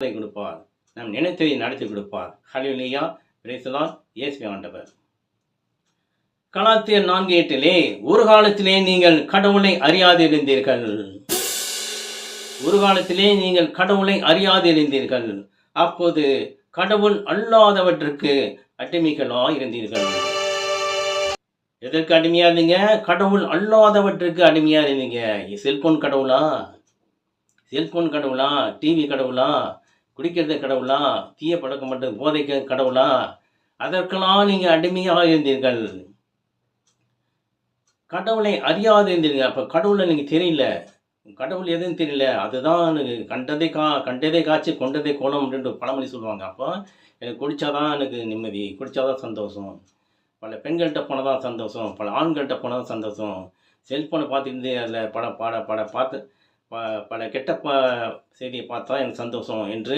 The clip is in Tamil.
கொடுப்பார். நம் நினைத்ததை நடத்தி கொடுப்பார். ஹல்லேலூயா! Praise the lord. இயேசுவே ஆண்டவர். கலாத்தியர் 4:8 ஒரு காலத்திலே நீங்கள் கடவுளை அறியாதிருந்தீர்கள். ஒரு காலத்திலே நீங்கள் கடவுளை அறியாதிருந்தீர்கள். அப்போது கடவுள் அல்லாதவற்றுக்கு அடிமைகளாய் இருந்தீர்கள். எதற்கு அடிமையா இருந்தீங்க? கடவுள் அல்லாதவற்றுக்கு அடிமையா இருந்தீங்க. செல்போன் கடவுளா? செல்போன் கடவுளா? டிவி கடவுளா? குடிக்கிறது கடவுளா? தீய பழக்கம் மட்டும் போதைக்கு கடவுளா? அதற்கெல்லாம் நீங்க அடிமையாக இருந்தீர்கள். கடவுளை அறியாது இருந்தீர்கள். அப்ப கடவுளை நீங்க தெரியல. கடவுள் எதுன்னு தெரியல. அதுதான் கண்டதை காட்சி கொண்டதை கோலம் அப்படின்ற ஒரு பழமொழி சொல்லுவாங்க. அப்போ எனக்கு குடிச்சாதான் எனக்கு நிம்மதி, குடிச்சாதான் சந்தோஷம். பல பெண்கள்கிட்ட போனால் தான் சந்தோஷம், பல ஆண்கள்கிட்ட போனால் தான் சந்தோஷம். செல்ஃபோனை பார்த்துட்டு அதில் பல கெட்ட செய்தியை பார்த்தா எனக்கு சந்தோஷம் என்று